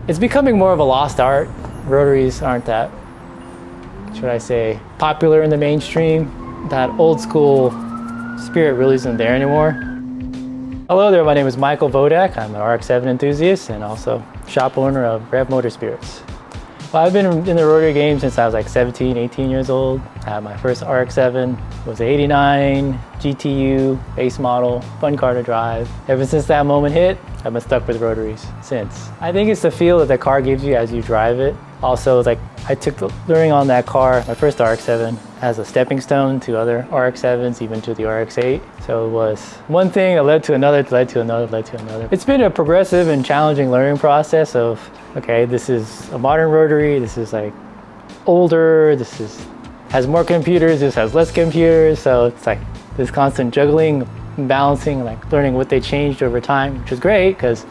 It's becoming more of a lost art. Rotaries aren't that, should I say, popular in the mainstream. That old school spirit really isn't there anymore. Hello there, my name is Michael Vodak. I'm an RX-7 enthusiast and also shop owner of Rev Motor Spirits. Well, I've been in the rotary game since I was like 17, 18 years old. I had my first RX-7, it was an 89 GTU base model, fun car to drive. Ever since that moment hit, I've been stuck with rotaries since. I think it's the feel that the car gives you as you drive it. Also, like I took the learning on that car, my first RX-7, as a stepping stone to other RX-7s, even to the RX-8. So it was one thing that led to another, led to another, led to another. It's been a progressive and challenging learning process of, okay, this is a modern rotary, this is like older, has more computers, this has less computers. So it's like this constant juggling, balancing, like learning what they changed over time, which was great because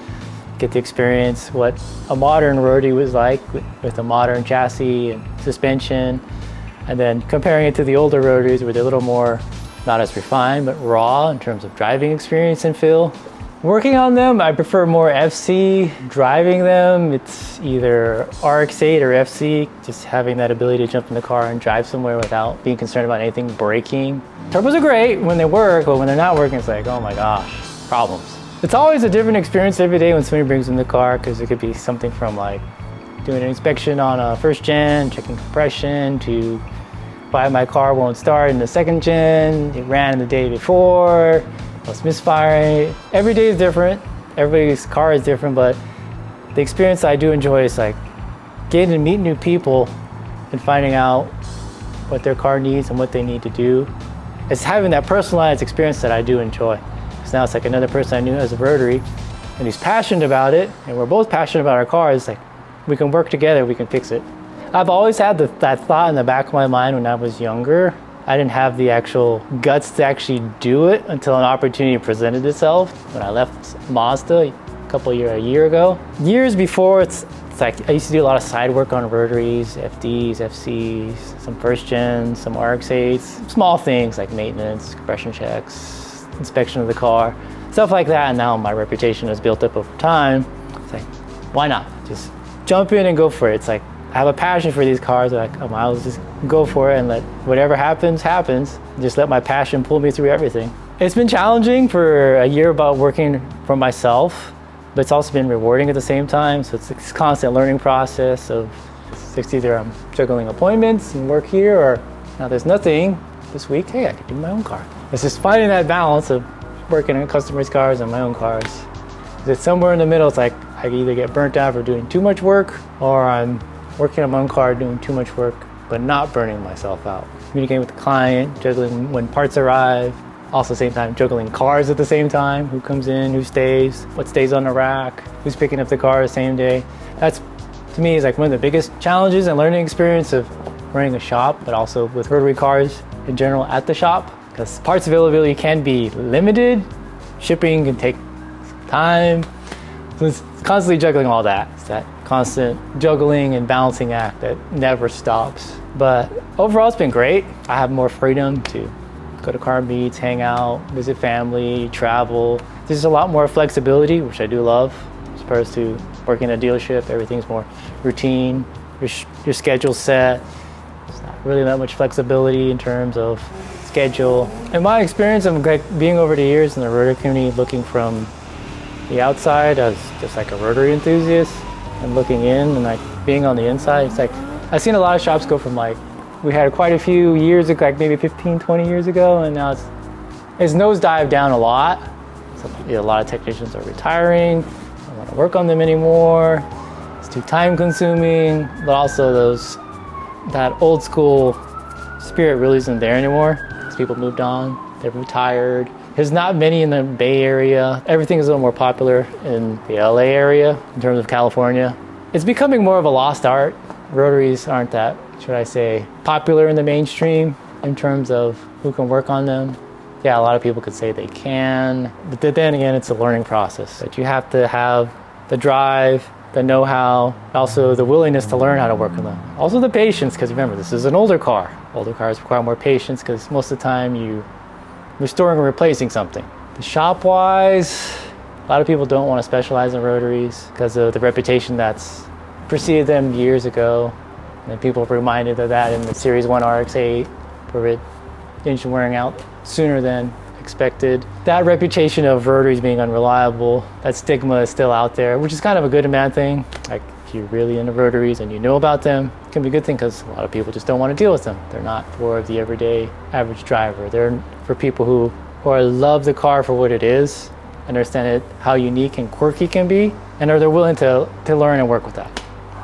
get to experience what a modern rotary was like with a modern chassis and suspension, and then comparing it to the older rotaries where they're a little more, not as refined, but raw in terms of driving experience and feel. Working on them, I prefer more FC. Driving them, it's either RX-8 or FC, just having that ability to jump in the car and drive somewhere without being concerned about anything breaking. Turbos are great when they work, but when they're not working, it's like, oh my gosh, problems. It's always a different experience every day when somebody brings in the car, because it could be something from like doing an inspection on a first gen, checking compression, to why my car won't start in the second gen, it ran the day before, was misfiring. Every day is different, everybody's car is different, but the experience I do enjoy is like getting to meet new people and finding out what their car needs and what they need to do. It's having that personalized experience that I do enjoy. So now it's like another person I knew as a rotary, and he's passionate about it, and we're both passionate about our cars. Like, we can work together, we can fix it. I've always had that thought in the back of my mind when I was younger. I didn't have the actual guts to actually do it until an opportunity presented itself when I left Mazda a year ago. Years before, it's like I used to do a lot of side work on rotaries, FDs, FCs, some first gens, some RX-8s, small things like maintenance, compression checks, inspection of the car, stuff like that. And now my reputation has built up over time. It's like, why not? Just jump in and go for it. It's like, I have a passion for these cars. Like, I might as well just go for it and let whatever happens, happens. Just let my passion pull me through everything. It's been challenging for a year about working for myself, but it's also been rewarding at the same time. So it's this constant learning process of it's either I'm juggling appointments and work here, or now there's nothing this week. Hey, I could do my own car. It's just finding that balance of working on customers' cars and my own cars. It's somewhere in the middle. It's like I either get burnt out for doing too much work, or I'm working on my own car doing too much work, but not burning myself out. Communicating with the client, juggling when parts arrive, also same time juggling cars at the same time, who comes in, who stays, what stays on the rack, who's picking up the car the same day. That's, to me, is like one of the biggest challenges and learning experience of running a shop, but also with rotary cars in general at the shop, because parts availability can be limited, shipping can take time, so it's constantly juggling all that. It's that constant juggling and balancing act that never stops. But overall, it's been great. I have more freedom to go to car meets, hang out, visit family, travel. There's a lot more flexibility, which I do love, as opposed to working in a dealership. Everything's more routine, your schedule's set. There's not really that much flexibility in terms of schedule. In my experience of like being over the years in the rotary community, looking from the outside as just like a rotary enthusiast, and looking in and like being on the inside, it's like I've seen a lot of shops go from like, we had quite a few years ago, like maybe 15, 20 years ago, and now it's nosedived down a lot. So, a lot of technicians are retiring, don't want to work on them anymore. It's too time consuming, but also that old school spirit really isn't there anymore because people moved on, they've retired. There's not many in the Bay Area. Everything is a little more popular in the LA area in terms of California. It's becoming more of a lost art. Rotaries aren't that, should I say, popular in the mainstream in terms of who can work on them. Yeah, a lot of people could say they can, but then again, it's a learning process that you have to have the drive, the know-how, also the willingness to learn how to work on them. Also the patience, because remember, this is an older car. Older cars require more patience because most of the time you're restoring or replacing something. The shop-wise, lot of people don't want to specialize in rotaries because of the reputation that's preceded them years ago. And people were reminded of that in the Series 1 RX-8, where the engine wearing out sooner than expected. That reputation of rotaries being unreliable, that stigma is still out there, which is kind of a good and bad thing. Like, if you're really into rotaries and you know about them, it can be a good thing because a lot of people just don't want to deal with them. They're not for the everyday average driver. They're for people who love the car for what it is, understand it, how unique and quirky it can be, and they're willing to learn and work with that.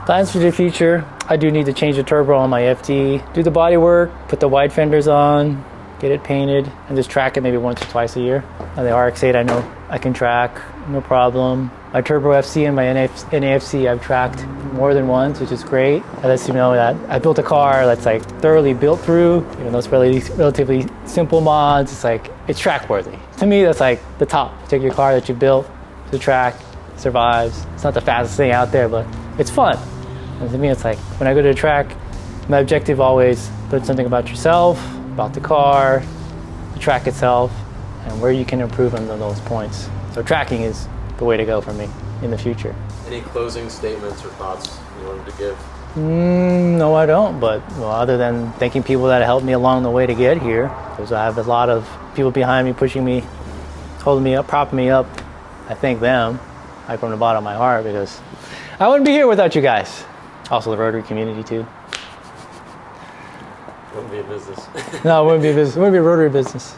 Plans for the future, I do need to change the turbo on my FD, do the body work, put the wide fenders on, get it painted, and just track it maybe once or twice a year. The RX-8 I know I can track, no problem. My Turbo FC and my NAFC I've tracked more than once, which is great. That lets you know that I built a car that's like thoroughly built through, even though it's relatively simple mods, it's track worthy. To me, that's like the top. Take your car that you built to track, survives. It's not the fastest thing out there, but it's fun. And to me, it's like, when I go to the track, my objective always, learn something about yourself, about the car, the track itself, and where you can improve on those points. So tracking is the way to go for me in the future. Any closing statements or thoughts you wanted to give? No, I don't, but other than thanking people that helped me along the way to get here, because I have a lot of people behind me pushing me, holding me up, propping me up. I thank them, like from the bottom of my heart, because I wouldn't be here without you guys. Also the Rotary community too. Wouldn't be a business. No, it wouldn't be a business. It wouldn't be a Rotary business.